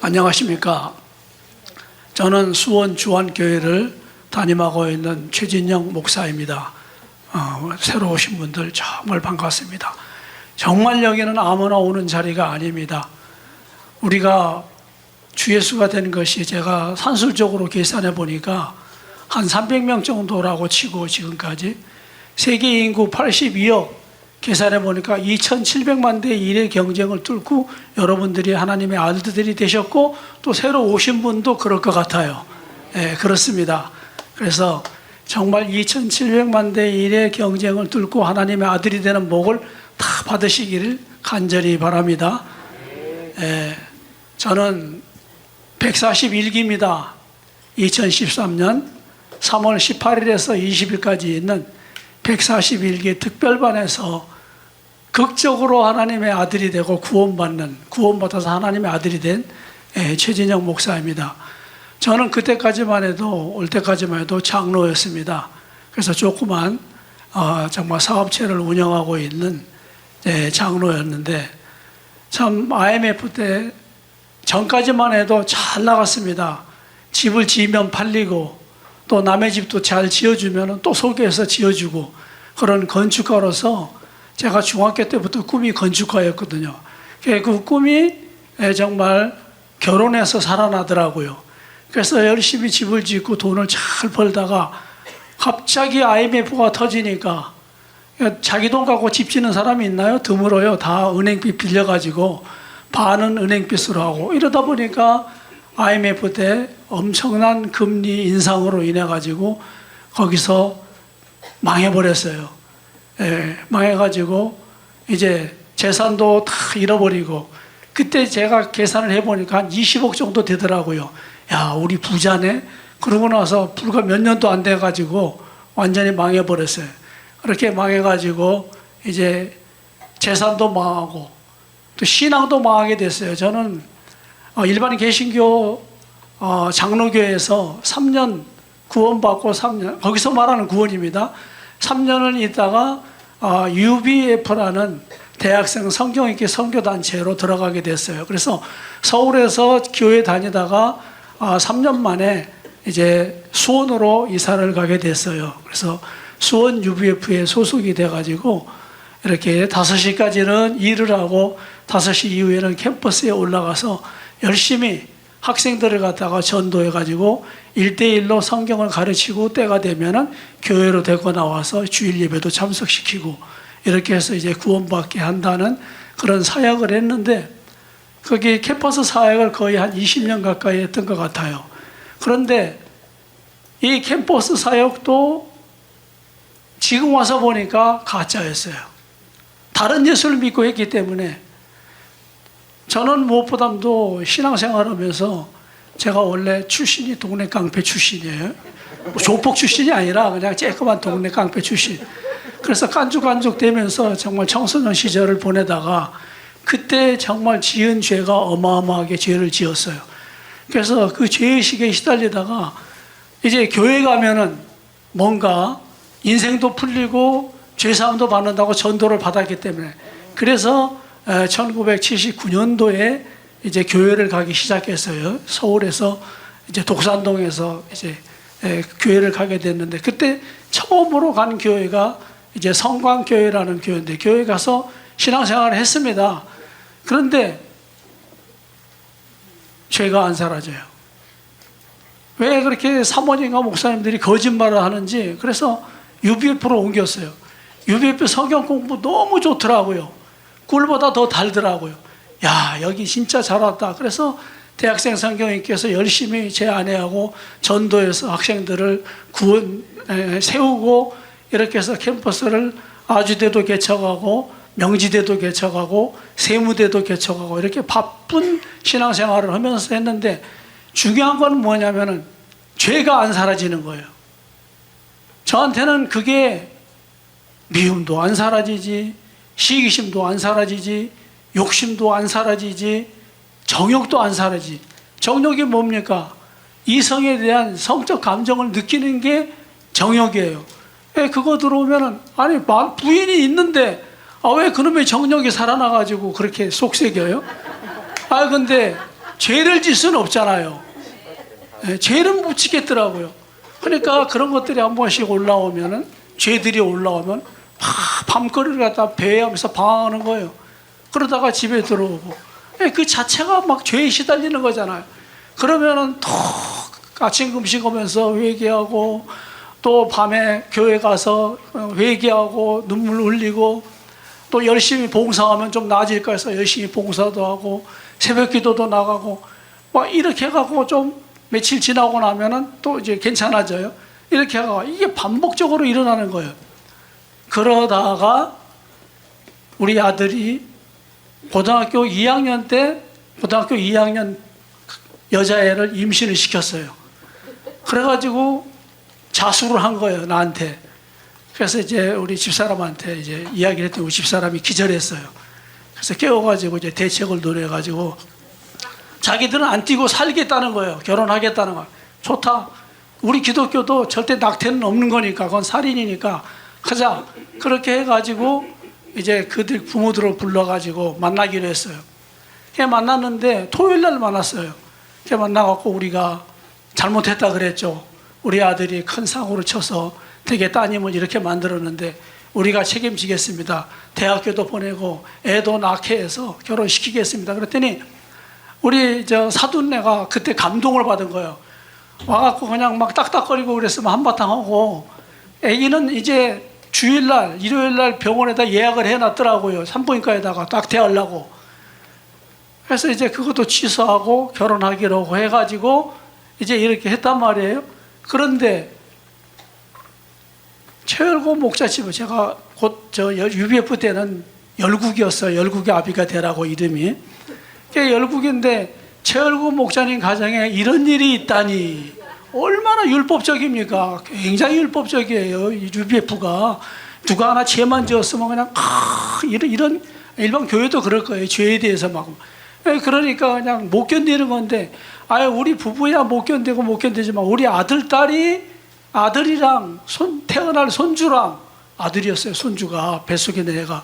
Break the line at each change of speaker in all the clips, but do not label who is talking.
안녕하십니까. 저는 수원 주안교회를 담임하고 있는 최진영 목사입니다. 새로 오신 분들 정말 반갑습니다. 정말 여기는 아무나 오는 자리가 아닙니다. 우리가 주 예수가 된 것이 제가 산술적으로 계산해 보니까 한 300명 정도라고 치고 지금까지 세계 인구 82억 계산해 보니까 2,700만 대 1의 경쟁을 뚫고 여러분들이 하나님의 아들들이 되셨고 또 새로 오신 분도 그럴 것 같아요. 네, 그렇습니다. 그래서 정말 2,700만 대 1의 경쟁을 뚫고 하나님의 아들이 되는 복을 다 받으시기를 간절히 바랍니다. 네, 저는 141기입니다. 2013년 3월 18일에서 20일까지 있는 141기 특별반에서 극적으로 하나님의 아들이 되고 구원받아서 하나님의 아들이 된 최진영 목사입니다. 저는 그때까지만 해도 올 때까지만 해도 장로였습니다. 그래서 조그만 정말 사업체를 운영하고 있는 장로였는데 참 IMF 때 전까지만 해도 잘 나갔습니다. 집을 지으면 팔리고 또 남의 집도 잘 지어주면 또 소개해서 지어주고 그런 건축가로서 제가 중학교 때부터 꿈이 건축가였거든요. 그 꿈이 정말 결혼해서 살아나더라고요. 그래서 열심히 집을 짓고 돈을 잘 벌다가 갑자기 IMF가 터지니까 자기 돈 갖고 집 짓는 사람이 있나요? 드물어요. 다 은행빚 빌려가지고 반은 은행빚으로 하고 이러다 보니까 IMF 때 엄청난 금리 인상으로 인해 가지고 거기서 망해버렸어요. 망해가지고 이제 재산도 다 잃어버리고 그때 제가 계산을 해보니까 한 20억 정도 되더라고요. 야, 우리 부자네. 그러고 나서 불과 몇 년도 안 돼가지고 완전히 망해버렸어요. 그렇게 망해가지고 이제 재산도 망하고 또 신앙도 망하게 됐어요. 저는 일반 개신교 장로교회에서 3년 구원받고 3년, 거기서 말하는 구원입니다. 3년을 있다가 UBF라는 대학생 성경읽기 선교단체로 들어가게 됐어요. 그래서 서울에서 교회 다니다가 3년 만에 이제 수원으로 이사를 가게 됐어요. 그래서 수원 UBF에 소속이 돼가지고 이렇게 5시까지는 일을 하고 5시 이후에는 캠퍼스에 올라가서 열심히 학생들을 갖다가 전도해가지고 1대1로 성경을 가르치고 때가 되면은 교회로 데리고 나와서 주일 예배도 참석시키고 이렇게 해서 이제 구원받게 한다는 그런 사역을 했는데 거기 캠퍼스 사역을 거의 한 20년 가까이 했던 것 같아요. 그런데 이 캠퍼스 사역도 지금 와서 보니까 가짜였어요. 다른 예수를 믿고 했기 때문에 저는 무엇보다도 신앙생활 하면서 제가 원래 출신이 동네 깡패 출신이에요. 조폭 출신이 아니라 그냥 쬐끄만 동네 깡패 출신. 그래서 깐죽깐죽 되면서 정말 청소년 시절을 보내다가 그때 정말 지은 죄가 어마어마하게 죄를 지었어요. 그래서 그 죄의식에 시달리다가 이제 교회 가면은 뭔가 인생도 풀리고 죄사함도 받는다고 전도를 받았기 때문에 그래서 1979년도에 이제 교회를 가기 시작했어요. 서울에서 이제 독산동에서 이제 교회를 가게 됐는데 그때 처음으로 간 교회가 이제 성광교회라는 교회인데 교회 가서 신앙생활을 했습니다. 그런데 죄가 안 사라져요. 왜 그렇게 사모님과 목사님들이 거짓말을 하는지 그래서 UBF로 옮겼어요. UBF 성경 공부 너무 좋더라고요. 꿀보다 더 달더라고요. 야, 여기 진짜 잘 왔다. 그래서 대학생 성경님께서 열심히 제 아내하고 전도해서 학생들을 세우고 이렇게 해서 캠퍼스를 아주대도 개척하고 명지대도 개척하고 세무대도 개척하고 이렇게 바쁜 신앙생활을 하면서 했는데 중요한 건 뭐냐면은 죄가 안 사라지는 거예요. 저한테는 그게 미움도 안 사라지지, 시기심도 안 사라지지, 욕심도 안 사라지지, 정욕도 안 사라지지. 정욕이 뭡니까? 이성에 대한 성적 감정을 느끼는 게 정욕이에요. 그거 들어오면은 아니 부인이 있는데 왜 그놈의 정욕이 살아나가지고 그렇게 속색여요? 근데 죄를 질 수는 없잖아요. 죄는 못 지겠더라고요. 그러니까 그런 것들이 한 번씩 올라오면은, 죄들이 올라오면 밤거리를 갖다 배회하면서 방황하는 거예요. 그러다가 집에 들어오고, 그 자체가 막 죄에 시달리는 거잖아요. 그러면은 또 아침 금식하면서 회개하고, 또 밤에 교회 가서 회개하고 눈물 흘리고, 또 열심히 봉사하면 좀 나아질까 해서 열심히 봉사도 하고 새벽 기도도 나가고 막 이렇게 해가고 좀 며칠 지나고 나면은 또 이제 괜찮아져요. 이렇게 해가고 이게 반복적으로 일어나는 거예요. 그러다가 우리 아들이 고등학교 2학년 여자애를 임신을 시켰어요. 그래가지고 자수를 한 거예요, 나한테. 그래서 이제 우리 집사람한테 이제 이야기를 했더니 우리 집사람이 기절했어요. 그래서 깨워가지고 이제 대책을 논해가지고 자기들은 안 뛰고 살겠다는 거예요. 결혼하겠다는 거예요. 좋다. 우리 기독교도 절대 낙태는 없는 거니까, 그건 살인이니까 하자. 그렇게 해가지고 이제 그들 부모들을 불러가지고 만나기로 했어요. 그냥 만났는데 토요일 날 만났어요. 그냥 만나갖고 우리가 잘못했다 그랬죠. 우리 아들이 큰 사고를 쳐서 되게 따님을 이렇게 만들었는데 우리가 책임지겠습니다. 대학교도 보내고 애도 낳게 해서 결혼시키겠습니다. 그랬더니 우리 저 사돈네가 그때 감동을 받은 거예요. 와갖고 그냥 막 딱딱거리고 그랬으면 한바탕 하고, 애기는 이제 주일날 일요일날 병원에다 예약을 해놨더라고요. 산부인과에다가 낙태하려고. 그래서 이제 그것도 취소하고 결혼하기로 해가지고 이제 이렇게 했단 말이에요. 그런데 최열고 목자집을, 제가 곧 저 UBF 때는 열국이었어요. 열국의 아비가 되라고 이름이. 그게 열국인데 최열고 목자님 가정에 이런 일이 있다니 얼마나 율법적입니까? 굉장히 율법적이에요. 이 UBF가 누가 하나 죄만 지었으면 그냥 이런 일반 교회도 그럴 거예요. 죄에 대해서 막. 그러니까 그냥 못 견디는 건데, 아예 우리 부부야 못 견디고 못 견디지만 우리 아들 딸이, 아들이랑 태어날 손주랑, 아들이었어요, 손주가 뱃속에 내 애가.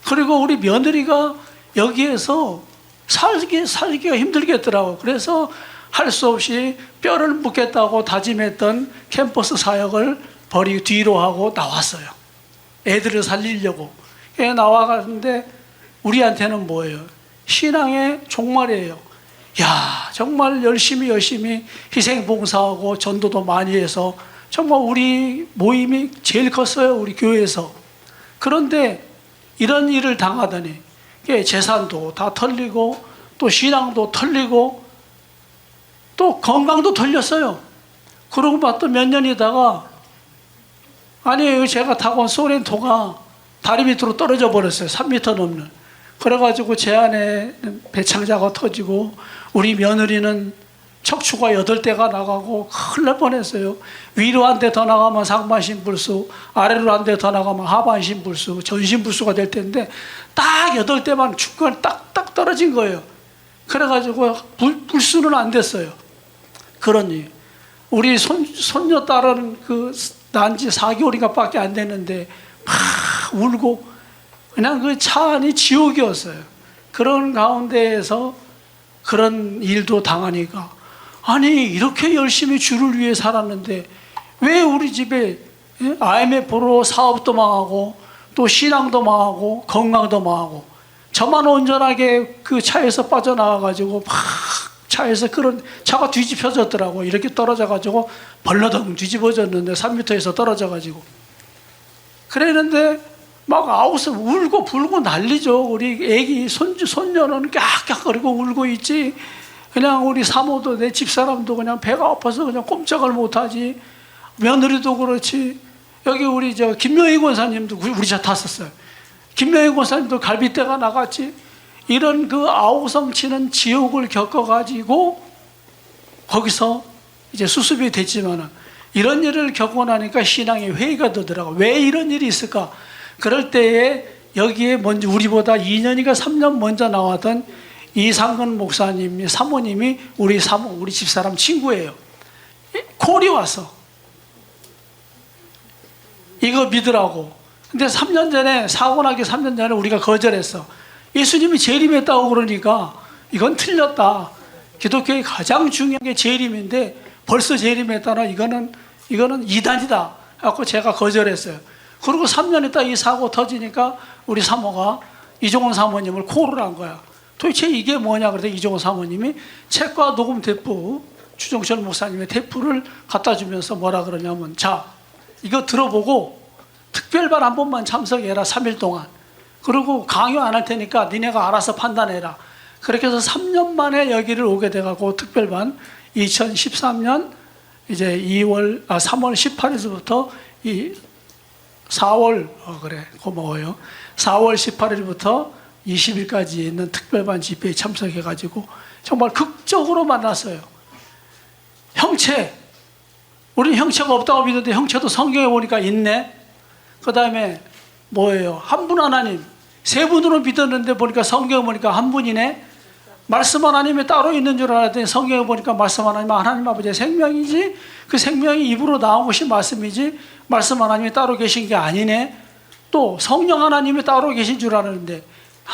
그리고 우리 며느리가 여기에서 살기가 힘들겠더라고. 그래서 할 수 없이 뼈를 묻겠다고 다짐했던 캠퍼스 사역을 버리고 뒤로 하고 나왔어요. 애들을 살리려고. 나와가는데 우리한테는 뭐예요? 신앙의 종말이에요. 야, 정말 열심히 희생봉사하고 전도도 많이 해서 정말 우리 모임이 제일 컸어요, 우리 교회에서. 그런데 이런 일을 당하더니 재산도 다 털리고 또 신앙도 털리고 또 건강도 털렸어요. 그러고 봤더니 몇 년이다가, 아니 제가 타고 온 소렌토가 다리 밑으로 떨어져 버렸어요. 3m 넘는. 그래가지고 제 안에 배창자가 터지고 우리 며느리는 척추가 8대가 나가고 큰일 날 뻔했어요. 위로 한 대 더 나가면 상반신불수, 아래로 한 대 더 나가면 하반신불수, 전신불수가 될 텐데 딱 8대만 중간에 딱딱 떨어진 거예요. 그래가지고 불수는 안 됐어요. 그러니 우리 손녀딸은 난 지 4개월인가 밖에 안 됐는데 막 울고 그냥 그 차 안이 지옥이었어요. 그런 가운데에서 그런 일도 당하니까, 아니 이렇게 열심히 주를 위해 살았는데 왜 우리 집에 IMF로 사업도 망하고 또 신앙도 망하고 건강도 망하고, 저만 온전하게 그 차에서 빠져나와가지고 막 차에서 그런 차가 뒤집혀졌더라고. 이렇게 떨어져가지고 벌러덩 뒤집어졌는데 3m에서 떨어져가지고 그랬는데 막 아웃을 울고 불고 난리죠. 우리 애기 손녀는 깍깍거리고 울고 있지. 그냥 우리 사모도, 내 집사람도 그냥 배가 아파서 그냥 꼼짝을 못하지. 며느리도 그렇지. 여기 우리 김명희 권사님도 우리 차 탔었어요. 김명희 권사님도 갈비뼈가 나갔지. 이런 그 아우성치는 지옥을 겪어가지고 거기서 이제 수습이 됐지만은, 이런 일을 겪고 나니까 신앙의 회의가 되더라고. 왜 이런 일이 있을까? 그럴 때에 여기에 먼저 우리보다 2년인가 3년 먼저 나왔던 이상근 목사님, 사모님이 우리 집사람 친구예요. 콜이 와서 이거 믿으라고. 근데 3년 전에, 사고 나기 3년 전에 우리가 거절했어. 예수님이 재림했다고 그러니까 이건 틀렸다. 기독교의 가장 중요한 게 재림인데 벌써 재림에 따라 이거는 이단이다 하고 제가 거절했어요. 그리고 3년 있다 이 사고 터지니까 우리 사모가 이종원 사모님을 콜을 한 거야. 도대체 이게 뭐냐 그래서 이종원 사모님이 책과 녹음 테이프, 주정철 목사님의 테이프를 갖다 주면서 뭐라 그러냐면, 자, 이거 들어보고 특별반 한 번만 참석해라 3일 동안. 그리고 강요 안 할 테니까 니네가 알아서 판단해라. 그렇게 해서 3년 만에 여기를 오게 돼가고 특별반 2013년 이제 3월 18일부터 이 4월 그래 고마워요. 4월 18일부터 20일까지 있는 특별반 집회에 참석해가지고 정말 극적으로 만났어요. 형체, 우리는 형체가 없다고 믿는데 형체도 성경에 보니까 있네. 그 다음에 뭐예요? 한 분 하나님, 세 분으로 믿었는데 보니까 성경에 보니까 한 분이네. 말씀 하나님이 따로 있는 줄 알았더니 성경에 보니까 말씀 하나님, 하나님 아버지의 생명이지, 그 생명이 입으로 나온 것이 말씀이지 말씀 하나님이 따로 계신 게 아니네. 또 성령 하나님이 따로 계신 줄 알았는데,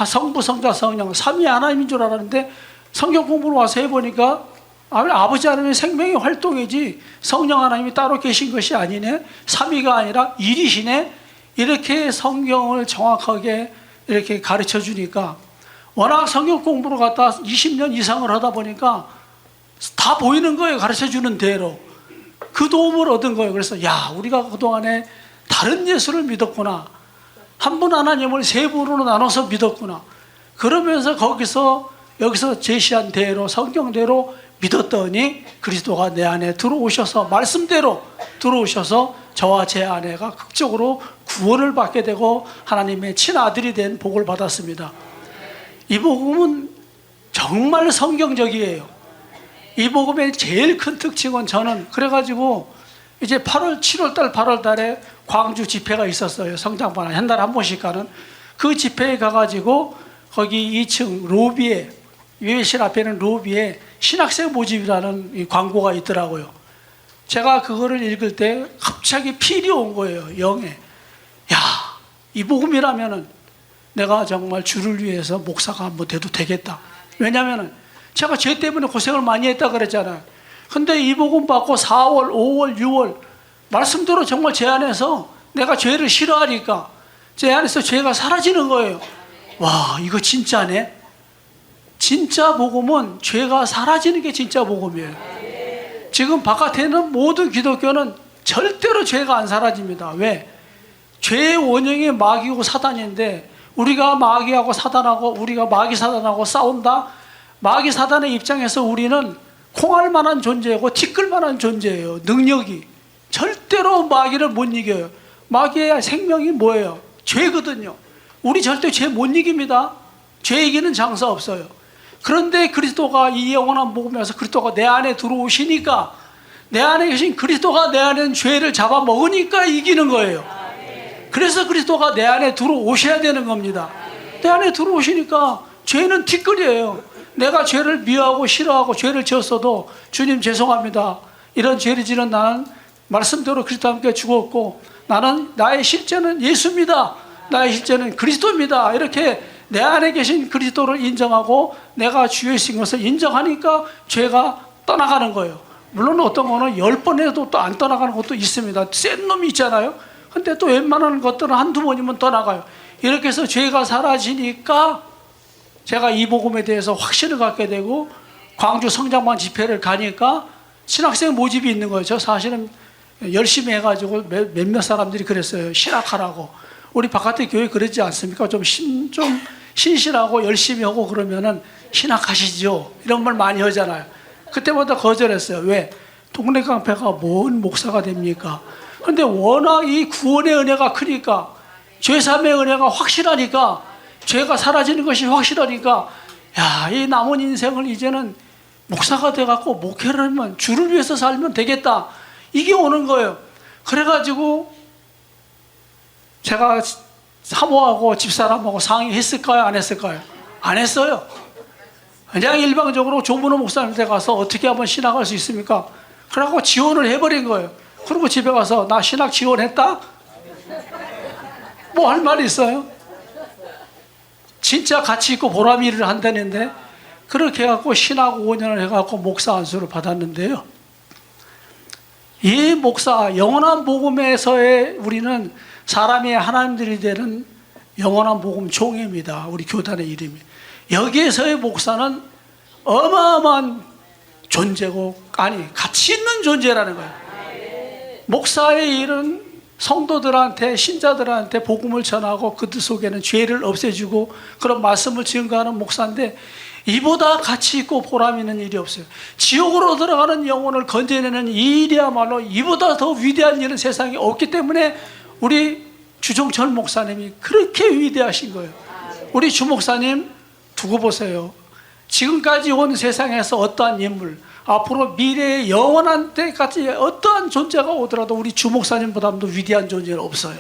성부 성자 성령 삼위 하나님인 줄 알았는데 성경 공부를 와서 해보니까 아버지 하나님의 생명의 활동이지 성령 하나님이 따로 계신 것이 아니네. 삼위가 아니라 일이시네. 이렇게 성경을 정확하게 이렇게 가르쳐 주니까, 워낙 성경 공부를 갖다 20년 이상을 하다 보니까 다 보이는 거예요. 가르쳐 주는 대로. 그 도움을 얻은 거예요. 그래서 야, 우리가 그동안에 다른 예수를 믿었구나. 한 분 하나님을 세 분으로 나눠서 믿었구나. 그러면서 여기서 제시한 대로, 성경대로 믿었더니 그리스도가 내 안에 들어오셔서, 말씀대로 들어오셔서 저와 제 아내가 극적으로 구원을 받게 되고 하나님의 친아들이 된 복을 받았습니다. 이 복음은 정말 성경적이에요. 이 복음의 제일 큰 특징은, 저는 그래가지고 이제 7월달 8월달에 광주 집회가 있었어요. 성장반 한 달에 한 번씩 가는 그 집회에 가가지고 거기 2층 로비에, 예배실 앞에 있는 로비에 신학생 모집이라는 이 광고가 있더라고요. 제가 그거를 읽을 때 갑자기 필이 온 거예요. 영에. 야, 이 복음이라면은 내가 정말 주를 위해서 목사가 한번 돼도 되겠다. 왜냐면은 제가 죄 때문에 고생을 많이 했다 그랬잖아요. 근데 이 복음 받고 4월, 5월, 6월 말씀대로 정말 제 안에서 내가 죄를 싫어하니까 제 안에서 죄가 사라지는 거예요. 와, 이거 진짜네. 진짜 복음은 죄가 사라지는 게 진짜 복음이에요. 지금 바깥에 있는 모든 기독교는 절대로 죄가 안 사라집니다. 왜? 죄의 원형이 마귀고 사단인데, 우리가 마귀하고 사단하고, 우리가 마귀 사단하고 싸운다. 마귀 사단의 입장에서 우리는 콩할 만한 존재고 티끌 만한 존재예요. 능력이 절대로 마귀를 못 이겨요. 마귀의 생명이 뭐예요? 죄거든요. 우리 절대 죄 못 이깁니다. 죄 이기는 장사 없어요. 그런데 그리스도가 이 영원한 복음에서 그리스도가 내 안에 들어오시니까, 내 안에 계신 그리스도가 내 안에 있는 죄를 잡아먹으니까 이기는 거예요. 그래서 그리스도가 내 안에 들어오셔야 되는 겁니다. 내 안에 들어오시니까 죄는 티끌이에요. 내가 죄를 미워하고 싫어하고 죄를 지었어도 주님 죄송합니다, 이런 죄를 지는 나는 말씀대로 그리스도와 함께 죽었고 나의 실제는 예수입니다, 나의 실제는 그리스도입니다, 이렇게 내 안에 계신 그리스도를 인정하고 내가 주이신 것을 인정하니까 죄가 떠나가는 거예요. 물론 어떤 거는 10번 해도 또 안 떠나가는 것도 있습니다. 센 놈이 있잖아요. 근데 또 웬만한 것들은 한두 번이면 떠나가요. 이렇게 해서 죄가 사라지니까 제가 이 복음에 대해서 확신을 갖게 되고, 광주 성장반 집회를 가니까 신학생 모집이 있는 거예요. 저 사실은 열심히 해가지고 몇몇 사람들이 그랬어요. 신학하라고. 우리 바깥에 교회 그러지 않습니까? 좀 신실하고 열심히 하고 그러면은 신학하시죠, 이런 말 많이 하잖아요. 그때마다 거절했어요. 왜? 동네 깡패가 뭔 목사가 됩니까? 근데 워낙 이 구원의 은혜가 크니까, 죄사함의 은혜가 확실하니까, 죄가 사라지는 것이 확실하니까, 야, 이 남은 인생을 이제는 목사가 돼갖고 목회를 하면, 주를 위해서 살면 되겠다, 이게 오는 거예요. 그래가지고 제가 사모하고 집사람하고 상의했을까요, 안 했을까요? 안 했어요. 그냥 일방적으로 조문호 목사님한테 가서 어떻게 하면 신학할 수 있습니까? 그래갖고 지원을 해버린 거예요. 그리고 집에 가서 나 신학 지원했다? 뭐 할 말이 있어요? 진짜 가치 있고 보람 일을 한다는데, 그렇게 해갖고 신학 5년을 해갖고 목사 안수를 받았는데요. 이 목사 영원한 복음에서의 우리는 사람이 하나님들이 되는 영원한 복음 총회입니다. 우리 교단의 이름이. 여기에서의 목사는 어마어마한 존재고, 아니 가치 있는 존재라는 거예요. 목사의 일은 성도들한테, 신자들한테 복음을 전하고 그들 속에는 죄를 없애주고 그런 말씀을 증거하는 목사인데, 이보다 가치 있고 보람 있는 일이 없어요. 지옥으로 들어가는 영혼을 건져내는 이 일이야말로 이보다 더 위대한 일은 세상에 없기 때문에 우리 주종철 목사님이 그렇게 위대하신 거예요. 우리 주 목사님 두고 보세요. 지금까지 온 세상에서 어떠한 인물, 앞으로 미래의 영원한 때까지 어떠한 존재가 오더라도 우리 주 목사님보다도 위대한 존재는 없어요.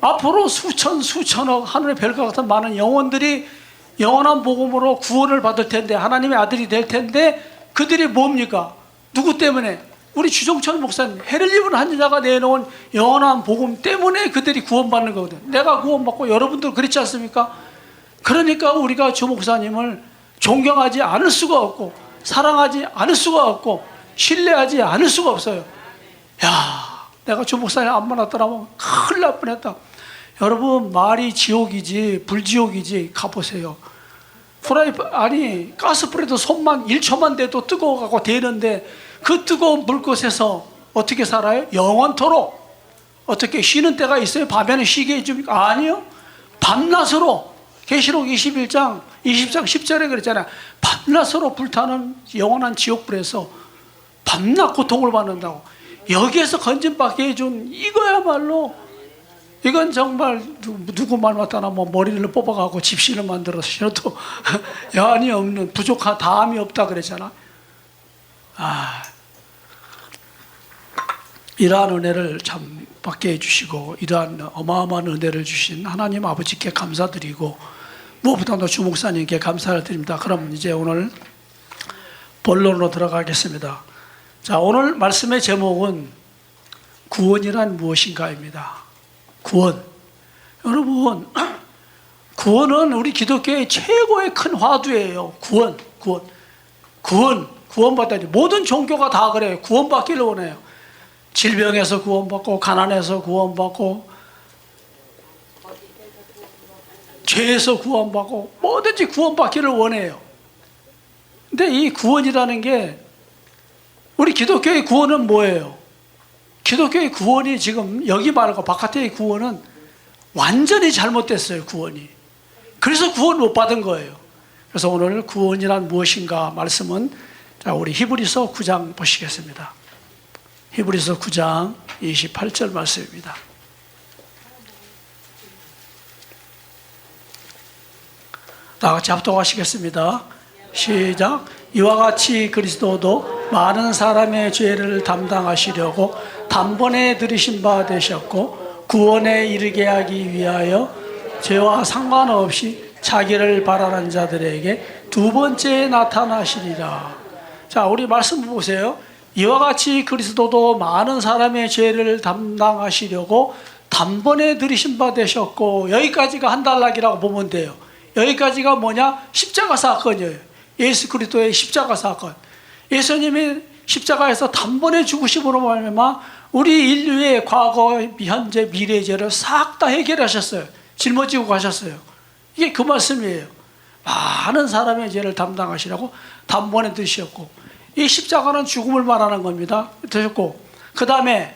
앞으로 수천억 하늘의 별과 같은 많은 영혼들이 영원한 복음으로 구원을 받을 텐데, 하나님의 아들이 될 텐데, 그들이 뭡니까? 누구 때문에? 우리 주종철 목사님, 해를 입은 한 자가 내놓은 영원한 복음 때문에 그들이 구원받는 거거든요. 내가 구원받고 여러분들 그렇지 않습니까? 그러니까 우리가 주 목사님을 존경하지 않을 수가 없고, 사랑하지 않을 수가 없고, 신뢰하지 않을 수가 없어요. 야, 내가 주 목사님 안 만났더라면 큰일 날 뻔했다. 여러분, 말이 지옥이지 불지옥이지 가보세요. 가스불에도 손만 1초만 돼도 뜨거워가고 되는데, 그 뜨거운 물것에서 어떻게 살아요? 영원토록. 어떻게 쉬는 때가 있어요? 밤에는 쉬게 해줍니까? 아니요. 밤낮으로. 계시록 21장 10절에 그랬잖아요. 밤낮으로 불타는 영원한 지옥불에서 밤낮 고통을 받는다고. 여기에서 건진받게 해준 이거야말로, 이건 정말 누구 말 맞다나 뭐 머리를 뽑아가고 집신을 만들어서 신어도 여한이 없는, 부족한, 다함이 없다 그랬잖아. 이러한 은혜를 참 받게 해주시고, 이러한 어마어마한 은혜를 주신 하나님 아버지께 감사드리고, 무엇보다도 주 목사님께 감사를 드립니다. 그럼 이제 오늘 본론으로 들어가겠습니다. 자, 오늘 말씀의 제목은 구원이란 무엇인가입니다. 구원. 여러분, 구원은 우리 기독교의 최고의 큰 화두예요. 구원받다니. 모든 종교가 다 그래요. 구원받기를 원해요. 질병에서 구원받고, 가난에서 구원받고, 죄에서 구원받고, 뭐든지 구원받기를 원해요. 근데 이 구원이라는 게, 우리 기독교의 구원은 뭐예요? 기독교의 구원이 지금 여기 말고 바깥의 구원은 완전히 잘못됐어요. 구원이. 그래서 구원 못 받은 거예요. 그래서 오늘 구원이란 무엇인가 말씀은, 자, 우리 히브리서 9장 보시겠습니다. 히브리서 9장 28절 말씀입니다. 다 같이 합독하시겠습니다. 시작. 이와 같이 그리스도도 많은 사람의 죄를 담당하시려고 단번에 들이신 바 되셨고, 구원에 이르게 하기 위하여 죄와 상관없이 자기를 바라는 자들에게 두 번째 나타나시리라. 자, 우리 말씀 보세요. 이와 같이 그리스도도 많은 사람의 죄를 담당하시려고 단번에 들이신 바 되셨고, 여기까지가 한 단락이라고 보면 돼요. 여기까지가 뭐냐? 십자가 사건이에요. 예수 그리스도의 십자가 사건. 예수님이 십자가에서 단번에 죽으심으로 말미암아 우리 인류의 과거, 현재, 미래의 죄를 싹 다 해결하셨어요. 짊어지고 가셨어요. 이게 그 말씀이에요. 많은 사람의 죄를 담당하시라고 단번에 드셨고, 이 십자가는 죽음을 말하는 겁니다. 드셨고, 그 다음에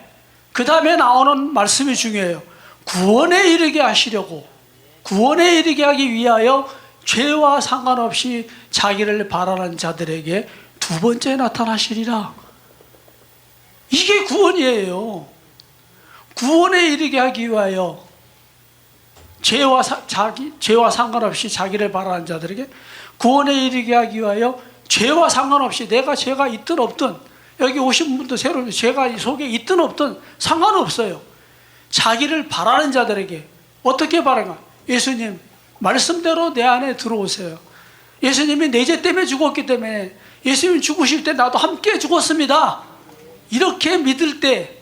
나오는 말씀이 중요해요. 구원에 이르게 하시려고, 구원에 이르게 하기 위하여 죄와 상관없이 자기를 바라는 자들에게 두 번째 나타나시리라. 이게 구원이에요. 구원에 이르게 하기 위하여 죄와 상관없이 자기를 바라는 자들에게, 구원에 이르게 하기 위하여 죄와 상관없이, 내가 죄가 있든 없든, 여기 오신 분도 새로 죄가 속에 있든 없든 상관없어요. 자기를 바라는 자들에게. 어떻게 바라는가? 예수님 말씀대로 내 안에 들어오세요. 예수님이 내 죄 때문에 죽었기 때문에, 예수님 죽으실 때 나도 함께 죽었습니다. 이렇게 믿을 때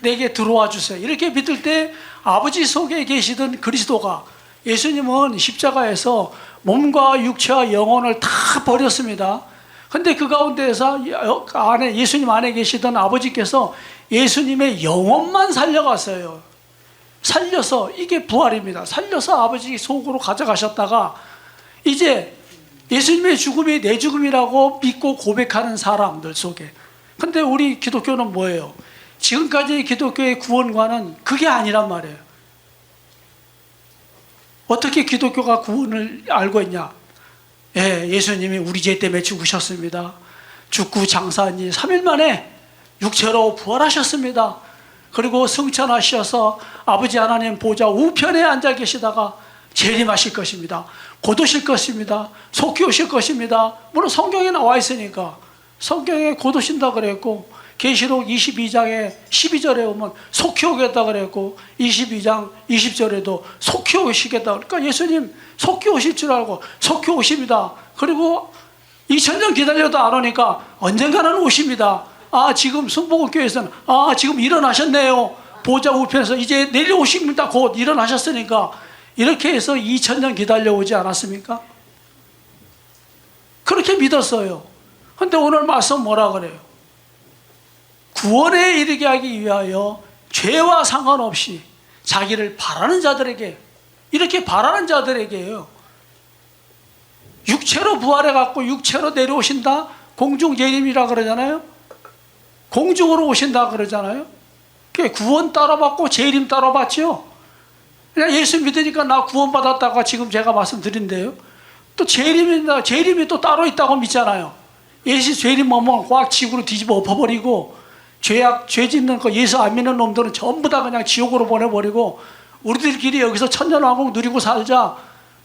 내게 들어와 주세요. 이렇게 믿을 때 아버지 속에 계시던 그리스도가, 예수님은 십자가에서 몸과 육체와 영혼을 다 버렸습니다. 근데 그 가운데에서 예수님 안에 계시던 아버지께서 예수님의 영혼만 살려갔어요. 살려서, 이게 부활입니다. 살려서 아버지 속으로 가져가셨다가 이제 예수님의 죽음이 내 죽음이라고 믿고 고백하는 사람들 속에. 근데 우리 기독교는 뭐예요? 지금까지 기독교의 구원과는 그게 아니란 말이에요. 어떻게 기독교가 구원을 알고 있냐? 예, 예수님이 우리 죄 때문에 죽으셨습니다. 죽고 장사한 지 3일 만에 육체로 부활하셨습니다. 그리고 승천하셔서 아버지 하나님 보좌 우편에 앉아 계시다가 재림하실 것입니다. 곧 오실 것입니다. 속히 오실 것입니다. 물론 성경에 나와 있으니까 성경에 곧 오신다 그랬고, 계시록 22장에 12절에 오면 속히 오겠다 그랬고, 22장 20절에도 속히 오시겠다. 그러니까 예수님 속히 오실 줄 알고 속히 오십니다. 그리고 2000년 기다려도 안 오니까 언젠가는 오십니다. 아, 지금 순복음교회에서는 지금 일어나셨네요. 보좌 우편에서 이제 내려오십니다. 곧 일어나셨으니까. 이렇게 해서 2000년 기다려오지 않았습니까? 그렇게 믿었어요. 근데 오늘 말씀 뭐라 그래요? 구원에 이르게 하기 위하여 죄와 상관없이 자기를 바라는 자들에게, 이렇게 바라는 자들에게요, 육체로 부활해 갖고 육체로 내려오신다. 공중재림이라 그러잖아요. 공중으로 오신다 그러잖아요. 구원 따로 받고 재림 따로 받죠. 그냥 예수 믿으니까 나 구원 받았다가 지금 제가 말씀드린대요. 또 재림이 또 따로 있다고 믿잖아요. 예수 재림 오면 꽉 지구로 뒤집어 엎어버리고, 죄 짓는 거 예수 안 믿는 놈들은 전부 다 그냥 지옥으로 보내버리고, 우리들끼리 여기서 천년왕국 누리고 살자.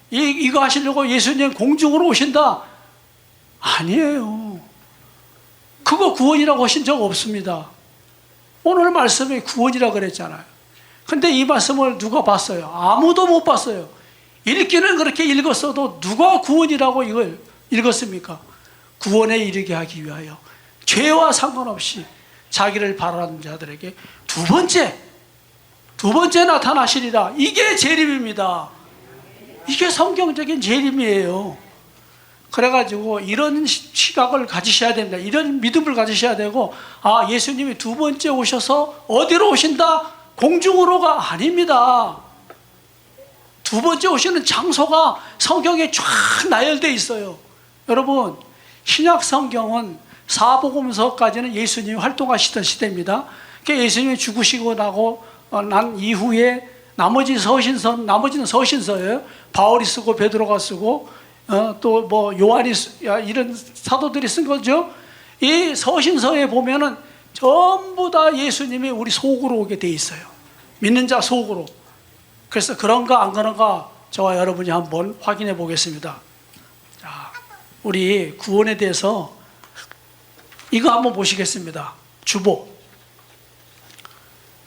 이거 하시려고 예수님 공중으로 오신다? 아니에요. 그거 구원이라고 하신 적 없습니다. 오늘 말씀에 구원이라고 그랬잖아요. 근데 이 말씀을 누가 봤어요? 아무도 못 봤어요. 읽기는 그렇게 읽었어도 누가 구원이라고 이걸 읽었습니까? 구원에 이르게 하기 위하여 죄와 상관없이 자기를 바라는 자들에게 두 번째 나타나시리라. 이게 재림입니다. 이게 성경적인 재림이에요. 그래가지고 이런 시각을 가지셔야 됩니다. 이런 믿음을 가지셔야 되고, 예수님이 두 번째 오셔서 어디로 오신다? 공중으로가 아닙니다. 두 번째 오시는 장소가 성경에 쫙 나열되어 있어요. 여러분, 신약 성경은 사복음서까지는 예수님이 활동하시던 시대입니다. 예수님이 죽으시고 난 이후에 나머지는 서신서예요. 바울이 쓰고 베드로가 쓰고 또 뭐 요한이, 이런 사도들이 쓴 거죠. 이 서신서에 보면은 전부 다 예수님이 우리 속으로 오게 돼 있어요. 믿는 자 속으로. 그래서 그런가 안 그런가 저와 여러분이 한번 확인해 보겠습니다. 자, 우리 구원에 대해서 이거 한번 보시겠습니다. 주보.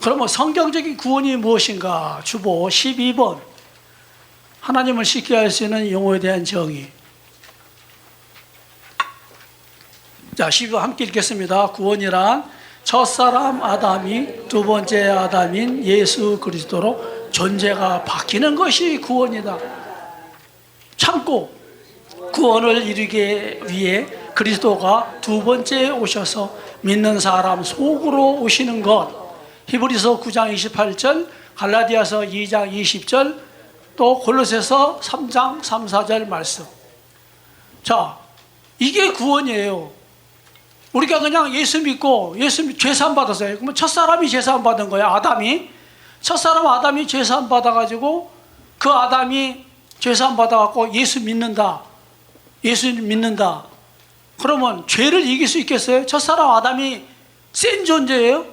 그러면 성경적인 구원이 무엇인가? 주보 12번. 하나님을 쉽게 알 수 있는 용어에 대한 정의. 자, 12번 함께 읽겠습니다. 구원이란 첫사람 아담이 두 번째 아담인 예수 그리스도로 존재가 바뀌는 것이 구원이다. 참고 구원을 이루기 위해 그리스도가 두 번째 오셔서 믿는 사람 속으로 오시는 것. 히브리서 9장 28절, 갈라디아서 2장 20절, 또 골로새서 3장 3, 4절 말씀. 자, 이게 구원이에요. 우리가 그냥 예수 믿고 죄사함 받았어요. 그러면 첫사람이 죄사함 받은 거예요. 아담이. 첫사람 아담이 죄사함 받아가지고 그 아담이 죄사함 받아갖고 예수 믿는다. 그러면 죄를 이길 수 있겠어요? 첫사람 아담이 센 존재예요?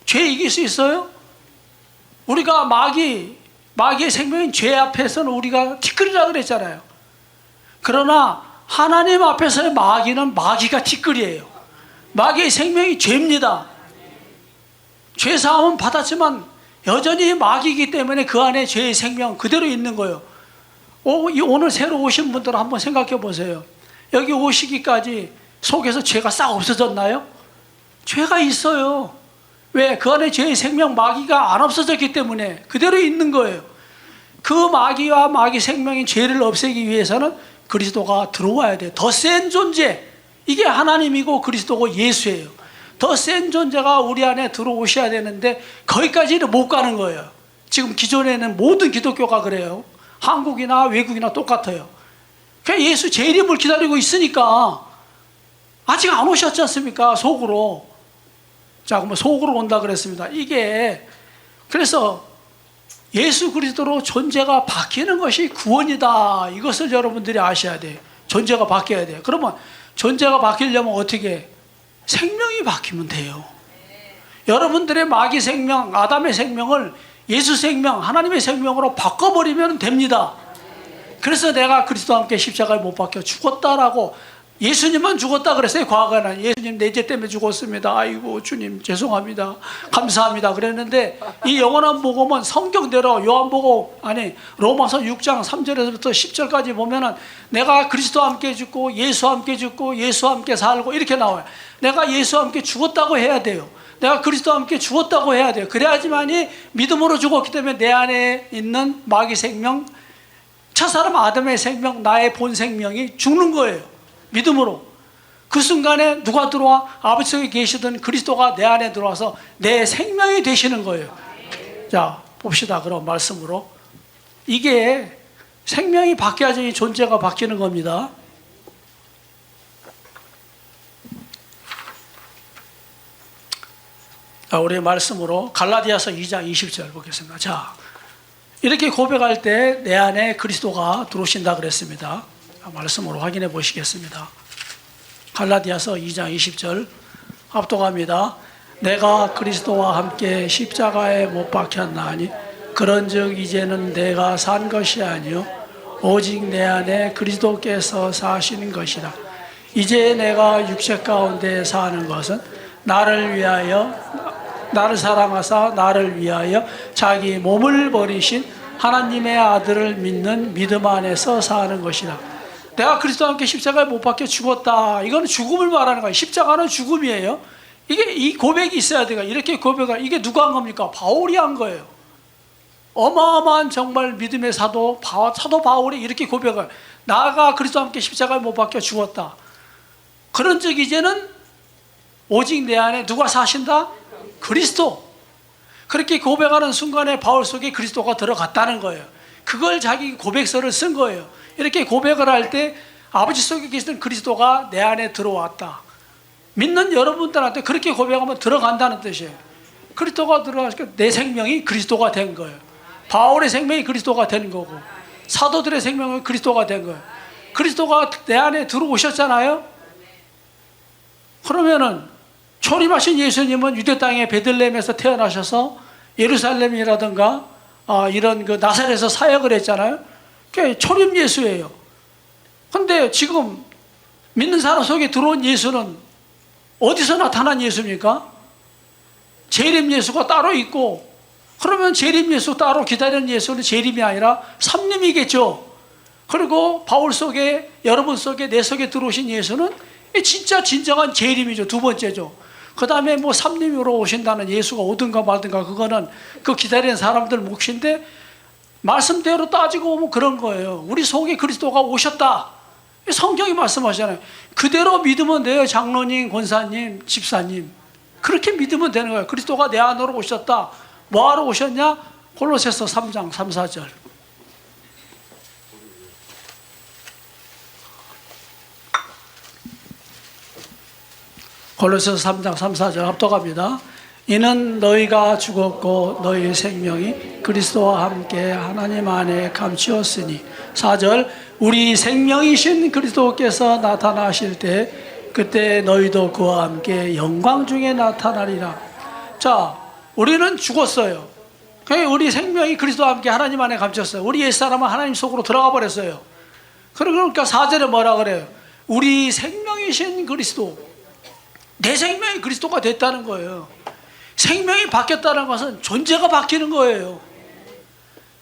죄 이길 수 있어요? 우리가 마귀의 생명인 죄 앞에서는 우리가 티끌이라 그랬잖아요. 그러나 하나님 앞에서의 마귀는 마귀가 티끌이에요. 마귀의 생명이 죄입니다. 죄 사함은 받았지만 여전히 마귀이기 때문에 그 안에 죄의 생명 그대로 있는 거예요. 오늘 새로 오신 분들은 한번 생각해 보세요. 여기 오시기까지 속에서 죄가 싹 없어졌나요? 죄가 있어요. 왜? 그 안에 죄의 생명 마귀가 안 없어졌기 때문에 그대로 있는 거예요. 그 마귀와 마귀 생명인 죄를 없애기 위해서는 그리스도가 들어와야 돼요. 더 센 존재, 이게 하나님이고 그리스도고 예수예요. 더 센 존재가 우리 안에 들어오셔야 되는데 거기까지는 못 가는 거예요. 지금 기존에는 모든 기독교가 그래요. 한국이나 외국이나 똑같아요. 그냥 예수 재림을 기다리고 있으니까 아직 안 오셨지 않습니까? 속으로. 자, 그럼 속으로 온다 그랬습니다. 이게 그래서 예수 그리스도로 존재가 바뀌는 것이 구원이다. 이것을 여러분들이 아셔야 돼요. 존재가 바뀌어야 돼요. 그러면 존재가 바뀌려면 어떻게 해? 생명이 바뀌면 돼요. 여러분들의 마귀 생명, 아담의 생명을 예수 생명, 하나님의 생명으로 바꿔버리면 됩니다. 그래서 내가 그리스도와 함께 십자가에 못 박혀 죽었다라고, 예수님만 죽었다 그랬어요. 과거에는 예수님 내 죄 때문에 죽었습니다. 아이고 주님 죄송합니다, 감사합니다 그랬는데, 이 영원한 복음은 성경대로 요한복음 아니 로마서 6장 3절에서부터 10절까지 보면은 내가 그리스도와 함께 죽고 예수와 함께 죽고 예수와 함께 살고 이렇게 나와요. 내가 예수와 함께 죽었다고 해야 돼요. 내가 그리스도와 함께 죽었다고 해야 돼요. 그래야지만이 믿음으로 죽었기 때문에 내 안에 있는 마귀 생명, 첫사람 아담의 생명, 나의 본 생명이 죽는 거예요. 믿음으로. 그 순간에 누가 들어와? 아버지 속에 계시던 그리스도가 내 안에 들어와서 내 생명이 되시는 거예요. 자, 봅시다. 그럼 말씀으로. 이게 생명이 바뀌어야지 존재가 바뀌는 겁니다. 자, 우리 말씀으로 갈라디아서 2장 20절 보겠습니다. 자, 이렇게 고백할 때 내 안에 그리스도가 들어오신다 그랬습니다. 말씀으로 확인해 보시겠습니다. 갈라디아서 2장 20절 합독합니다. 내가 그리스도와 함께 십자가에 못 박혔나니 그런즉 이제는 내가 산 것이 아니요 오직 내 안에 그리스도께서 사시는 것이라. 이제 내가 육체 가운데 사는 것은 나를 사랑하사 나를 위하여 자기 몸을 버리신 하나님의 아들을 믿는 믿음 안에서 사는 것이라. 내가 그리스도와 함께 십자가에 못 박혀 죽었다. 이거는 죽음을 말하는 거예요. 십자가는 죽음이에요. 이 고백이 있어야 돼요. 이렇게 고백을, 이게 누가 한 겁니까? 바울이 한 거예요. 어마어마한 정말 믿음의 사도 바울이 이렇게 고백을, 나가 그리스도와 함께 십자가에 못 박혀 죽었다. 그런즉 이제는 오직 내 안에 누가 사신다? 그리스도. 그렇게 고백하는 순간에 바울 속에 그리스도가 들어갔다는 거예요. 그걸 자기 고백서를 쓴 거예요. 이렇게 고백을 할 때 아버지 속에 계시던 그리스도가 내 안에 들어왔다. 믿는 여러분들한테 그렇게 고백하면 들어간다는 뜻이에요. 그리스도가 들어가니까 내 생명이 그리스도가 된 거예요. 바울의 생명이 그리스도가 된 거고, 사도들의 생명이 그리스도가 된 거예요. 그리스도가 내 안에 들어오셨잖아요. 그러면은 초림하신 예수님은 유대 땅의 베들레헴에서 태어나셔서 예루살렘이라든가 이런 그 나사렛에서 사역을 했잖아요. 그게 초림 예수예요. 근데 지금 믿는 사람 속에 들어온 예수는 어디서 나타난 예수입니까? 재림 예수가 따로 있고, 그러면 재림 예수 따로 기다리는 예수는 재림이 아니라 삼림이겠죠. 그리고 바울 속에, 여러분 속에, 내 속에 들어오신 예수는 진짜 진정한 재림이죠. 두 번째죠. 그 다음에 뭐 삼림으로 오신다는, 예수가 오든가 말든가 그거는 그 기다리는 사람들 몫인데, 말씀대로 따지고 보면 그런 거예요. 우리 속에 그리스도가 오셨다. 성경이 말씀하잖아요. 그대로 믿으면 돼요. 장로님, 권사님, 집사님. 그렇게 믿으면 되는 거예요. 그리스도가 내 안으로 오셨다. 뭐하러 오셨냐? 골로새서 3장 3, 4절. 골로새서 3장 3, 4절 합독합니다. 이는 너희가 죽었고 너희 생명이 그리스도와 함께 하나님 안에 감추었으니. 4절, 우리 생명이신 그리스도께서 나타나실 때 그때 너희도 그와 함께 영광 중에 나타나리라. 자, 우리는 죽었어요. 우리 생명이 그리스도와 함께 하나님 안에 감췄어요. 우리 옛사람은 하나님 속으로 들어가 버렸어요. 그러니까 4절에 뭐라 그래요? 우리 생명이신 그리스도, 내 생명이 그리스도가 됐다는 거예요. 생명이 바뀌었다는 것은 존재가 바뀌는 거예요.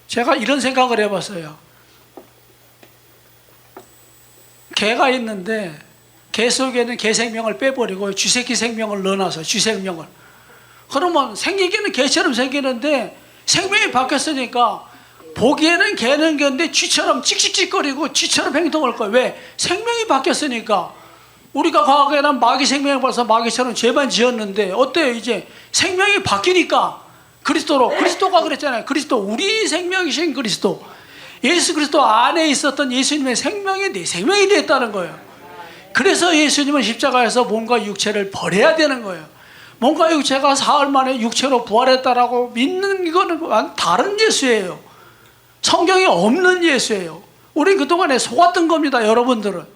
제가 이런 생각을 해봤어요. 개가 있는데 개 속에는 개 생명을 빼버리고 쥐새끼 생명을 넣어놔서 쥐생명을, 그러면 생기기는 개처럼 생기는데 생명이 바뀌었으니까 보기에는 개는 개인데 쥐처럼 찍찍찍거리고 쥐처럼 행동할 거예요. 왜? 생명이 바뀌었으니까. 우리가 과거에는 마귀 생명을 봐서 마귀처럼 죄만 지었는데 어때요? 이제 생명이 바뀌니까 그리스도로, 그리스도가 그랬잖아요. 그리스도, 우리 생명이신 그리스도, 예수 그리스도 안에 있었던 예수님의 생명이 내 생명이 됐다는 거예요. 그래서 예수님은 십자가에서 몸과 육체를 버려야 되는 거예요. 몸과 육체가 사흘 만에 육체로 부활했다라고 믿는 이거는 다른 예수예요. 성경에 없는 예수예요. 우리 그동안에 속았던 겁니다. 여러분들은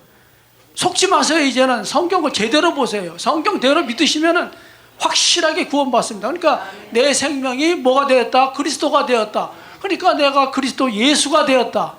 속지 마세요. 이제는 성경을 제대로 보세요. 성경대로 믿으시면 확실하게 구원받습니다. 그러니까 내 생명이 뭐가 되었다? 그리스도가 되었다. 그러니까 내가 그리스도 예수가 되었다.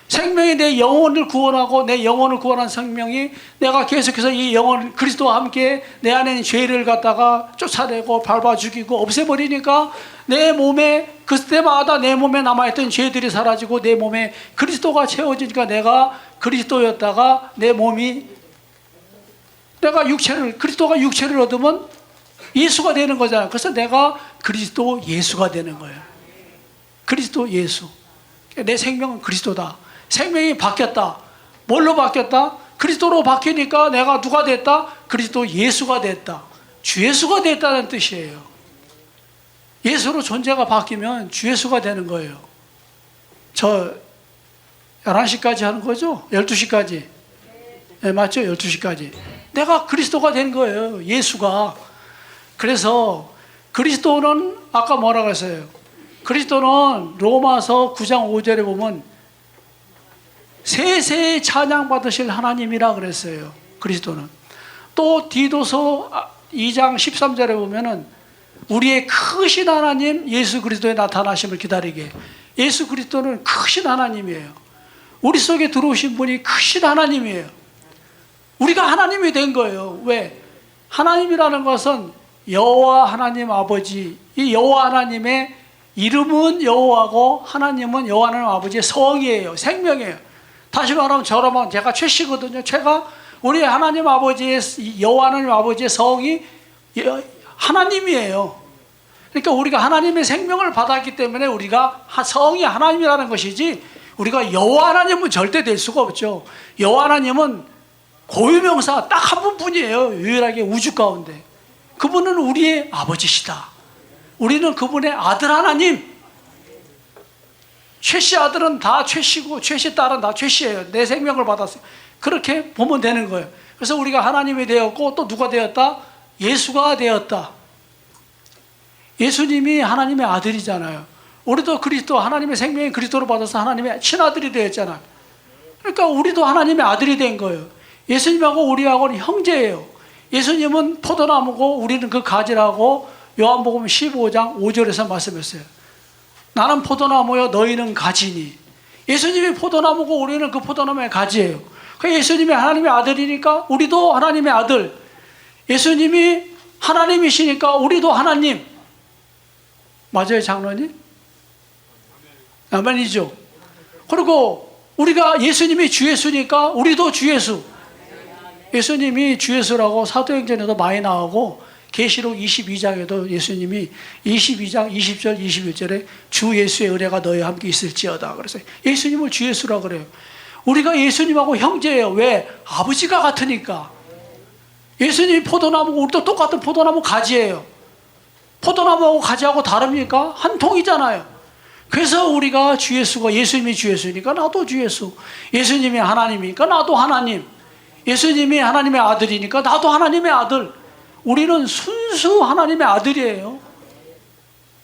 생명이 내 영혼을 구원하고 내 영혼을 구원한 생명이 내가 계속해서 이 영혼 그리스도와 함께 내 안에 있는 죄를 갖다가 쫓아내고 밟아 죽이고 없애버리니까 내 몸에 그때마다 내 몸에 남아있던 죄들이 사라지고 내 몸에 그리스도가 채워지니까 내가 그리스도였다가 내 몸이 내가 육체를 그리스도가 육체를 얻으면 예수가 되는 거잖아요. 그래서 내가 그리스도 예수가 되는 거예요. 그리스도 예수. 내 생명은 그리스도다. 생명이 바뀌었다. 뭘로 바뀌었다? 그리스도로 바뀌니까 내가 누가 됐다? 그리스도 예수가 됐다. 주 예수가 됐다는 뜻이에요. 예수로 존재가 바뀌면 주 예수가 되는 거예요. 저 11시까지 하는 거죠? 12시까지. 네, 맞죠? 12시까지. 내가 그리스도가 된 거예요. 예수가. 그래서 그리스도는 아까 뭐라고 했어요? 그리스도는 로마서 9장 5절에 보면 세세에 찬양받으실 하나님이라 그랬어요. 그리스도는. 또 디도서 2장 13절에 보면은 우리의 크신 하나님 예수 그리스도의 나타나심을 기다리게. 예수 그리스도는 크신 하나님이에요. 우리 속에 들어오신 분이 크신 하나님이에요. 우리가 하나님이 된 거예요. 왜? 하나님이라는 것은 여호와 하나님 아버지, 이 여호와 하나님의 이름은 여호와고 하나님은 여호와 하나님 아버지의 성이에요. 생명이에요. 다시 말하면 저라면 제가 최씨거든요. 최가 우리 하나님 아버지의 여호와 하나님 아버지의 성이 하나님이에요. 그러니까 우리가 하나님의 생명을 받았기 때문에 우리가 성이 하나님이라는 것이지 우리가 여호와 하나님은 절대 될 수가 없죠. 여호와 하나님은 고유명사 딱 한 분뿐이에요. 유일하게 우주 가운데. 그분은 우리의 아버지시다. 우리는 그분의 아들 하나님. 최씨 아들은 다 최씨고 최씨 딸은 다 최씨예요. 내 생명을 받았어요. 그렇게 보면 되는 거예요. 그래서 우리가 하나님이 되었고 또 누가 되었다? 예수가 되었다. 예수님이 하나님의 아들이잖아요. 우리도 그리스도 하나님의 생명이 그리스도로 받아서 하나님의 친아들이 되었잖아요. 그러니까 우리도 하나님의 아들이 된 거예요. 예수님하고 우리하고는 형제예요. 예수님은 포도나무고 우리는 그 가지라고 요한복음 15장 5절에서 말씀했어요. 나는 포도나무요 너희는 가지니. 예수님이 포도나무고 우리는 그 포도나무의 가지예요. 그 예수님이 하나님의 아들이니까 우리도 하나님의 아들. 예수님이 하나님이시니까 우리도 하나님. 맞아요, 장로님? 아멘이죠. 그리고 우리가 예수님이 주 예수니까 우리도 주 예수. 예수님이 주 예수라고 사도행전에도 많이 나오고 계시록 22장에도 예수님이 22장 20절 21절에 주 예수의 은혜가 너희와 함께 있을지어다. 그래서 예수님을 주 예수라고 그래요. 우리가 예수님하고 형제예요. 왜? 아버지가 같으니까. 예수님이 포도나무고 우리도 똑같은 포도나무 가지예요. 포도나무하고 가지하고 다릅니까? 한 통이잖아요. 그래서 우리가 주 예수가 예수님이 주 예수니까 나도 주 예수. 예수님이 하나님이니까 나도 하나님. 예수님이 하나님의 아들이니까 나도 하나님의 아들. 우리는 순수 하나님의 아들이에요.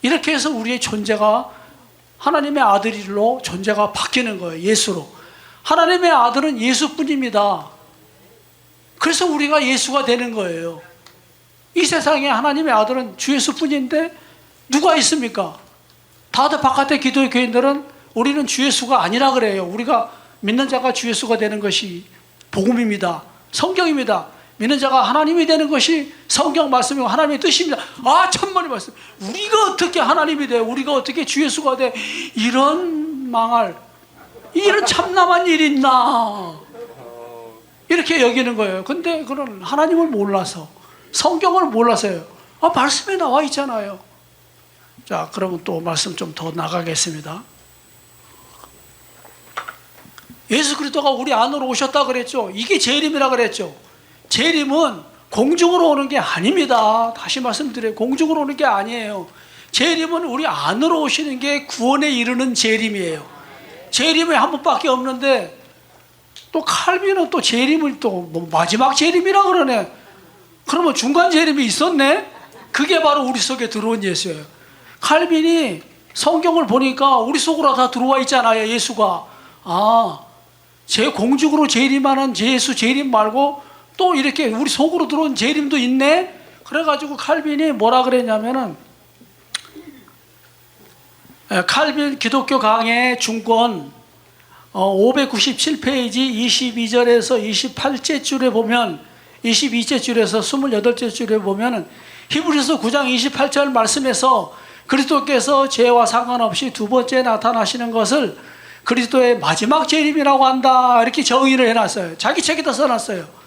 이렇게 해서 우리의 존재가 하나님의 아들로 존재가 바뀌는 거예요. 예수로. 하나님의 아들은 예수뿐입니다. 그래서 우리가 예수가 되는 거예요. 이 세상에 하나님의 아들은 주 예수뿐인데 누가 있습니까? 다들 바깥에 기도의 교인들은 우리는 주 예수가 아니라 그래요. 우리가 믿는 자가 주 예수가 되는 것이 복음입니다. 성경입니다. 믿는 자가 하나님이 되는 것이 성경 말씀이고 하나님의 뜻입니다. 아, 천만의 말씀. 우리가 어떻게 하나님이 돼? 우리가 어떻게 주 예수가 돼? 이런 망할, 이런 참남한 일이 있나? 이렇게 여기는 거예요. 근데 그런 하나님을 몰라서, 성경을 몰라서요. 아, 말씀에 나와 있잖아요. 자, 그러면 또 말씀 좀 더 나가겠습니다. 예수 그리스도가 우리 안으로 오셨다 그랬죠. 이게 재림이라 그랬죠. 재림은 공중으로 오는 게 아닙니다. 다시 말씀드려요. 공중으로 오는 게 아니에요. 재림은 우리 안으로 오시는 게 구원에 이르는 재림이에요. 재림이 한 번밖에 없는데 또 칼빈은 또 재림을 또 뭐 마지막 재림이라 그러네. 그러면 중간 재림이 있었네? 그게 바로 우리 속에 들어온 예수예요. 칼빈이 성경을 보니까 우리 속으로 다 들어와 있잖아요. 예수가. 제 공중으로 재림하는 예수 재림 말고 또 이렇게 우리 속으로 들어온 재림도 있네? 그래가지고 칼빈이 뭐라 그랬냐면은, 칼빈 기독교 강해 중권 597페이지 22절에서 28째 줄에 보면, 22째 줄에서 28째 줄에 보면은 히브리서 9장 28절 말씀에서 그리스도께서 죄와 상관없이 두 번째 나타나시는 것을 그리스도의 마지막 재림이라고 한다, 이렇게 정의를 해놨어요. 자기 책에다 써놨어요.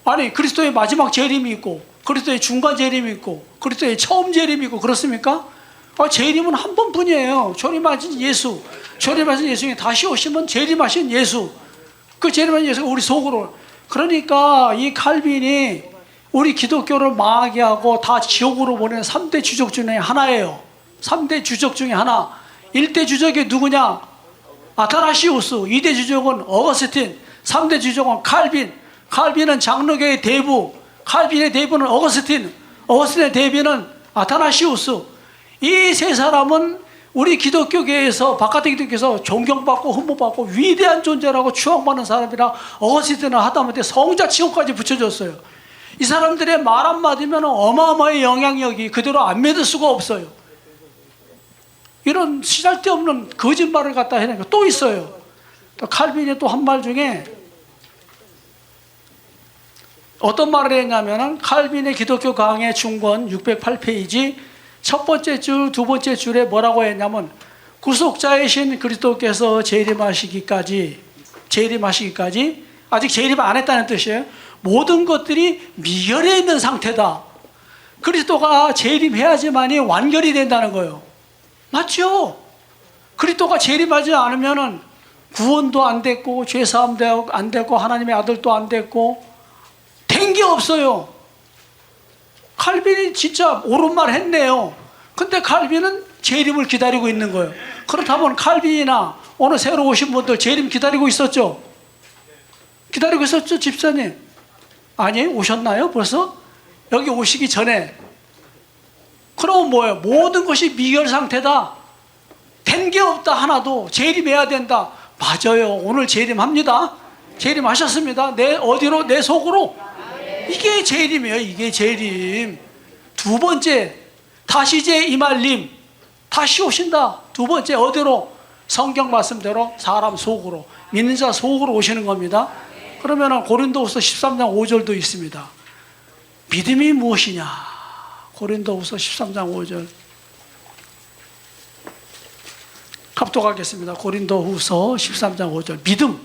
아니, 그리스도의 마지막 재림이 있고 그리스도의 중간 재림이 있고 그리스도의 처음 재림이 있고 그렇습니까? 재림은 한 번뿐이에요. 조림하신 예수, 조림하신 예수님 다시 오시면 재림하신 예수, 그 재림하신 예수가 우리 속으로. 그러니까 이 칼빈이 우리 기독교를 망하게 하고 다 지옥으로 보내는 3대 주적 중에 하나예요. 3대 주적 중에 하나. 1대 주적이 누구냐? 아타나시우스. 2대 주적은 어거스틴. 3대 주적은 칼빈. 칼빈은 장로교의 대부. 칼빈의 대부는 어거스틴. 어거스틴의 대비는 아타나시우스. 이 세 사람은 우리 기독교계에서, 바깥의 기독교에서 존경받고 흠모받고 위대한 존재라고 추앙받는 사람이라 어거스틴은 하다못해 성자 칭호까지 붙여줬어요. 이 사람들의 말 한마디면 어마어마한 영향력이 그대로 안 믿을 수가 없어요. 이런 시잘데없는 거짓말을 갖다 해내니까 또 있어요. 또 칼빈이 또 한 말 중에 어떤 말을 했냐면은, 칼빈의 기독교 강해 중권 608페이지 첫 번째 줄, 두 번째 줄에 뭐라고 했냐면, 구속자이신 그리스도께서 재림하시기까지 아직 재림 안 했다는 뜻이에요. 모든 것들이 미결에 있는 상태다. 그리스도가 재림해야지만이 완결이 된다는 거예요. 맞죠? 그리스도가 재림하지 않으면은 구원도 안 됐고 죄사함도 안 됐고 하나님의 아들도 안 됐고 된 게 없어요. 칼빈이 진짜 옳은 말 했네요. 근데 칼빈은 재림을 기다리고 있는 거예요. 그렇다면 칼빈이나 오늘 새로 오신 분들 재림 기다리고 있었죠? 기다리고 있었죠, 집사님? 아니, 오셨나요 벌써? 여기 오시기 전에. 그럼 뭐예요? 모든 것이 미결 상태다. 된 게 없다. 하나도. 재림해야 된다. 맞아요. 오늘 재림합니다. 재림하셨습니다. 내 어디로? 내 속으로. 이게 재림이에요. 이게 재림. 두 번째, 다시제 이말림. 다시 오신다. 두 번째 어디로? 성경 말씀대로 사람 속으로, 믿는 자 속으로 오시는 겁니다. 그러면 고린도후서 13장 5절도 있습니다. 믿음이 무엇이냐? 고린도후서 13장 5절 합독하겠습니다. 고린도후서 13장 5절 믿음.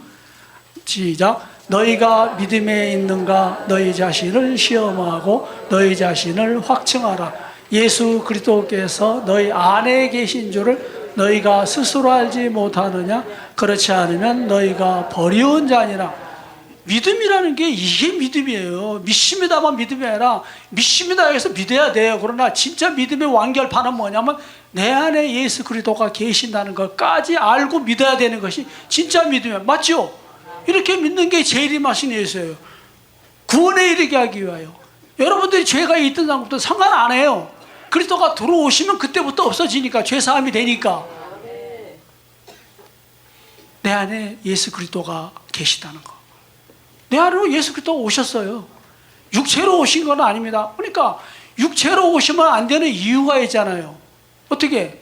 시작. 너희가 믿음에 있는가? 너희 자신을 시험하고 너희 자신을 확증하라. 예수 그리스도께서 너희 안에 계신 줄을 너희가 스스로 알지 못하느냐? 그렇지 않으면 너희가 버리운 자니라. 믿음이라는 게 이게 믿음이에요. 믿습니다만 믿음이 아니라 믿습니다 해서 믿어야 돼요. 그러나 진짜 믿음의 완결판은 뭐냐면 내 안에 예수 그리스도가 계신다는 것까지 알고 믿어야 되는 것이 진짜 믿음이에요. 맞죠? 이렇게 믿는 게 재림하신 예수예요. 구원에 이르게 하기 위하여. 여러분들이 죄가 있든 상관도 상관 안 해요. 그리스도가 들어오시면 그때부터 없어지니까, 죄사함이 되니까. 내 안에 예수 그리스도가 계시다는 거. 내 안으로 예수 그리스도가 오셨어요. 육체로 오신 건 아닙니다. 그러니까 육체로 오시면 안 되는 이유가 있잖아요. 어떻게?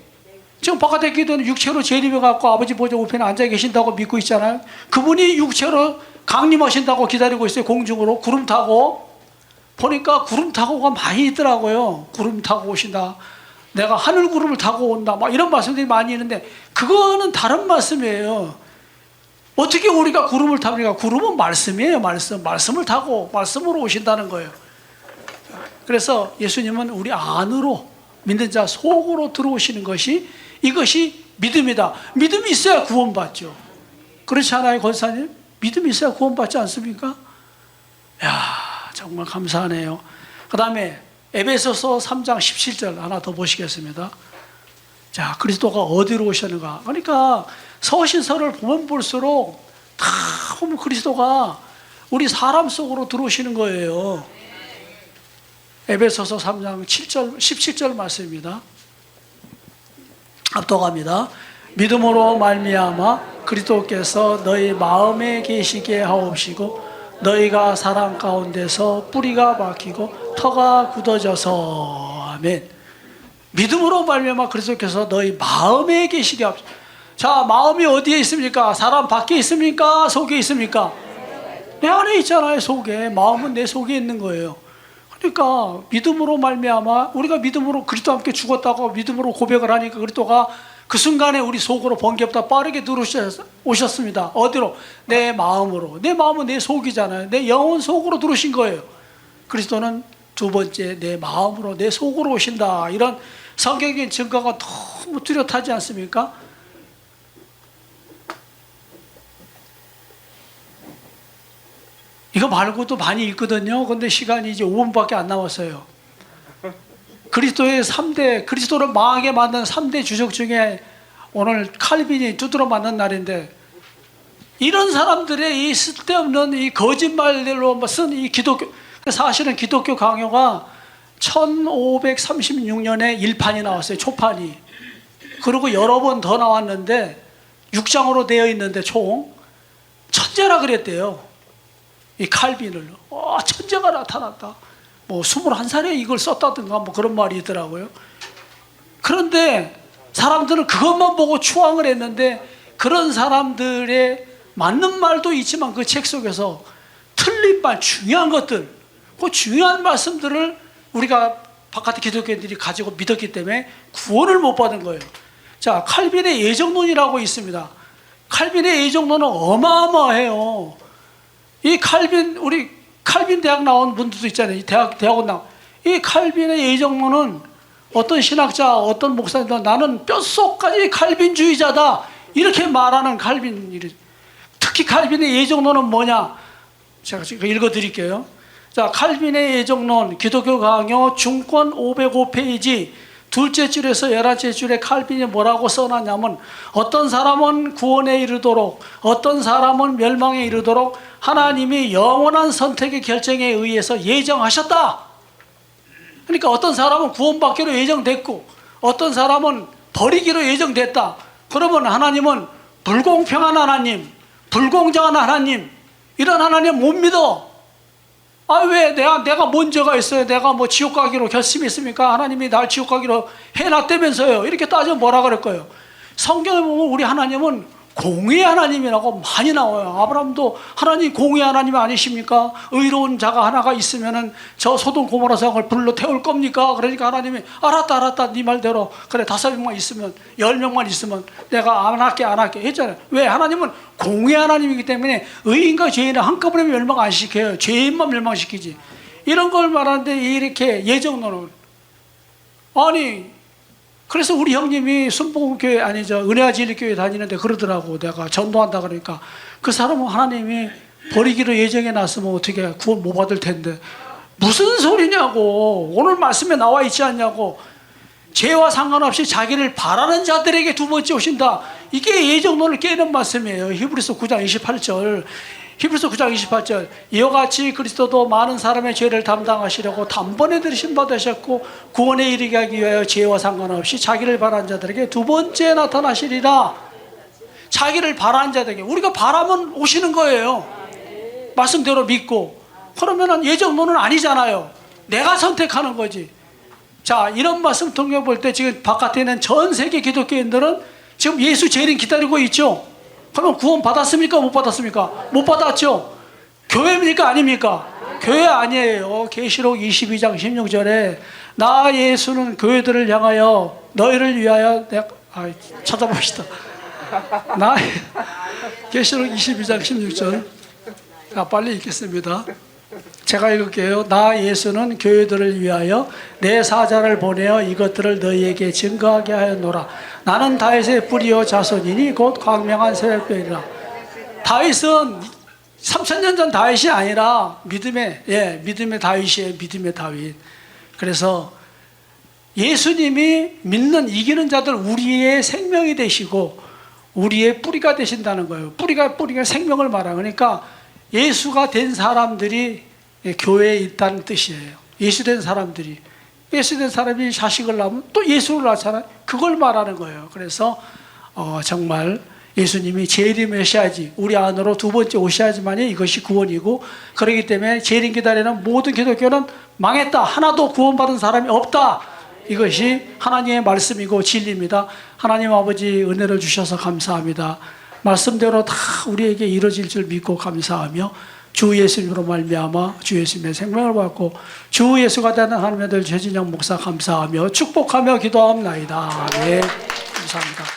지금 바깥에 기도는 육체로 재림해갖고 아버지 보좌 우편에 앉아 계신다고 믿고 있잖아요. 그분이 육체로 강림하신다고 기다리고 있어요. 공중으로 구름 타고. 보니까 구름 타고가 많이 있더라고요. 구름 타고 오신다. 내가 하늘 구름을 타고 온다. 막 이런 말씀들이 많이 있는데 그거는 다른 말씀이에요. 어떻게 우리가 구름을 탑니까? 구름은 말씀이에요. 말씀을 타고 말씀으로 오신다는 거예요. 그래서 예수님은 우리 안으로, 믿는 자 속으로 들어오시는 것이, 이것이 믿음이다. 믿음이 있어야 구원받죠. 그렇지 않아요, 권사님? 믿음이 있어야 구원받지 않습니까? 야, 정말 감사하네요. 그 다음에 에베소서 3장 17절 하나 더 보시겠습니다. 자, 그리스도가 어디로 오셨는가? 그러니까 서신서를 보면 볼수록 다 보면 그리스도가 우리 사람 속으로 들어오시는 거예요. 에베소서 3장 7절, 17절 말씀입니다. 압도갑니다. 믿음으로 말미암아 그리스도께서 너희 마음에 계시게 하옵시고 너희가 사랑 가운데서 뿌리가 박히고 터가 굳어져서. 아멘. 믿음으로 말미암아 그리스도께서 너희 마음에 계시게 하옵시고. 자, 마음이 어디에 있습니까? 사람 밖에 있습니까? 속에 있습니까? 내 안에 있잖아요. 속에. 마음은 내 속에 있는 거예요. 그러니까 믿음으로 말미암아 우리가 믿음으로 그리스도와 함께 죽었다고 믿음으로 고백을 하니까 그리스도가 그 순간에 우리 속으로 번개보다 빠르게 들어오셨습니다. 어디로? 내 마음으로. 내 마음은 내 속이잖아요. 내 영혼 속으로 들어오신 거예요. 그리스도는 두 번째 내 마음으로 내 속으로 오신다. 이런 성경적인 증거가 너무 뚜렷하지 않습니까? 이거 말고도 많이 있거든요. 근데 시간이 이제 5분밖에 안 남았어요. 그리스도의 3대, 그리스도를 망하게 만든 3대 주적 중에 오늘 칼빈이 두드러 맞는 날인데, 이런 사람들의 이 쓸데없는 이 거짓말들로 쓴 이 기독교, 사실은 기독교 강요가 1536년에 1판이 나왔어요. 초판이. 그리고 여러 번 더 나왔는데 6장으로 되어 있는데 총 천재라 그랬대요. 이 칼빈을. 천재가 나타났다. 뭐 21살에 이걸 썼다든가 뭐 그런 말이 있더라고요. 그런데 사람들은 그것만 보고 추앙을 했는데, 그런 사람들의 맞는 말도 있지만 그 책 속에서 틀린 말, 중요한 것들, 그 중요한 말씀들을 우리가 바깥의 기독교인들이 가지고 믿었기 때문에 구원을 못 받은 거예요. 자, 칼빈의 예정론이라고 있습니다. 칼빈의 예정론은 어마어마해요. 이 칼빈, 우리 칼빈 대학 나온 분들도 있잖아요. 이 대학원 나온. 이 칼빈의 예정론은 어떤 신학자, 어떤 목사님도 나는 뼛속까지 칼빈주의자다 이렇게 말하는 칼빈. 특히 칼빈의 예정론은 뭐냐? 제가 지금 읽어드릴게요. 자, 칼빈의 예정론 기독교 강요 중권 505페이지 둘째 줄에서 11째 줄에 칼빈이 뭐라고 써놨냐면, 어떤 사람은 구원에 이르도록 어떤 사람은 멸망에 이르도록 하나님이 영원한 선택의 결정에 의해서 예정하셨다. 그러니까 어떤 사람은 구원받기로 예정됐고 어떤 사람은 버리기로 예정됐다. 그러면 하나님은 불공평한 하나님, 불공정한 하나님, 이런 하나님 못 믿어. 왜 내가 뭔 죄가 있어요? 내가 뭐 지옥 가기로 결심했습니까? 하나님이 날 지옥 가기로 해놨다면서요. 이렇게 따지면 뭐라 그럴 거예요? 성경에 보면 우리 하나님은 공의 하나님이라고 많이 나와요. 아브라함도 하나님 공의 하나님 아니십니까? 의로운 자가 하나가 있으면은 저 소돔 고모라 성을 불로 태울 겁니까? 그러니까 하나님이 알았다 네 말대로 그래 5명만 있으면 10명만 있으면 내가 안 할게 했잖아요. 왜? 하나님은 공의 하나님이기 때문에 의인과 죄인을 한꺼번에 멸망 안 시켜요. 죄인만 멸망시키지. 이런 걸 말하는데 이렇게 예정론은 그래서 우리 형님이 순복음교회 은혜와 진리교회 다니는데 그러더라고. 내가 전도한다 그러니까 그 사람은 하나님이 버리기로 예정해 놨으면 어떻게 구원 못 받을 텐데 무슨 소리냐고. 오늘 말씀에 나와 있지 않냐고. 죄와 상관없이 자기를 바라는 자들에게 두 번째 오신다. 이게 예정론을 깨는 말씀이에요. 히브리서 9장 28절. 히브리서 9장 28절. 이와 같이 그리스도도 많은 사람의 죄를 담당하시려고 단번에 들으심 받으셨고 구원에 이르게 하기 위하여 죄와 상관없이 자기를 바라는 자들에게 두 번째 나타나시리라. 자기를 바라는 자들에게. 우리가 바라면 오시는 거예요. 말씀대로 믿고. 그러면 예정론은 아니잖아요. 내가 선택하는 거지. 자, 이런 말씀 통해 볼 때 지금 바깥에 있는 전 세계 기독교인들은 지금 예수 재림 기다리고 있죠. 그러면 구원 받았습니까? 못 받았습니까? 못 받았죠. 교회입니까? 아닙니까? 교회 아니에요. 계시록 22장 16절에 나 예수는 교회들을 향하여 너희를 위하여 찾아봅시다. 계시록 22장 16절. 빨리 읽겠습니다. 제가 읽을게요. 나 예수는 교회들을 위하여 내 사자를 보내어 이것들을 너희에게 증거하게 하였노라. 나는 다윗의 뿌리요 자손이니 곧 광명한 새벽별이라. 다윗은 3000년 전 다윗이 아니라 믿음의 다윗이에요. 믿음의 다윗. 그래서 예수님이 믿는 이기는 자들 우리의 생명이 되시고 우리의 뿌리가 되신다는 거예요. 뿌리가 생명을 말하는 그러니까 예수가 된 사람들이 교회에 있다는 뜻이에요. 예수 된 사람들이 자식을 낳으면 또 예수를 낳잖아요. 그걸 말하는 거예요. 그래서 정말 예수님이 재림을 하셔야지 우리 안으로 두 번째 오셔야지만이 이것이 구원이고, 그렇기 때문에 재림 기다리는 모든 기독교는 망했다, 하나도 구원받은 사람이 없다, 이것이 하나님의 말씀이고 진리입니다. 하나님 아버지 은혜를 주셔서 감사합니다. 말씀대로 다 우리에게 이루어질 줄 믿고 감사하며 주 예수님으로 말미암아 주 예수님의 생명을 받고 주 예수가 되는 하나님의 아들 최진영 목사 감사하며 축복하며 기도합니다. 네, 감사합니다.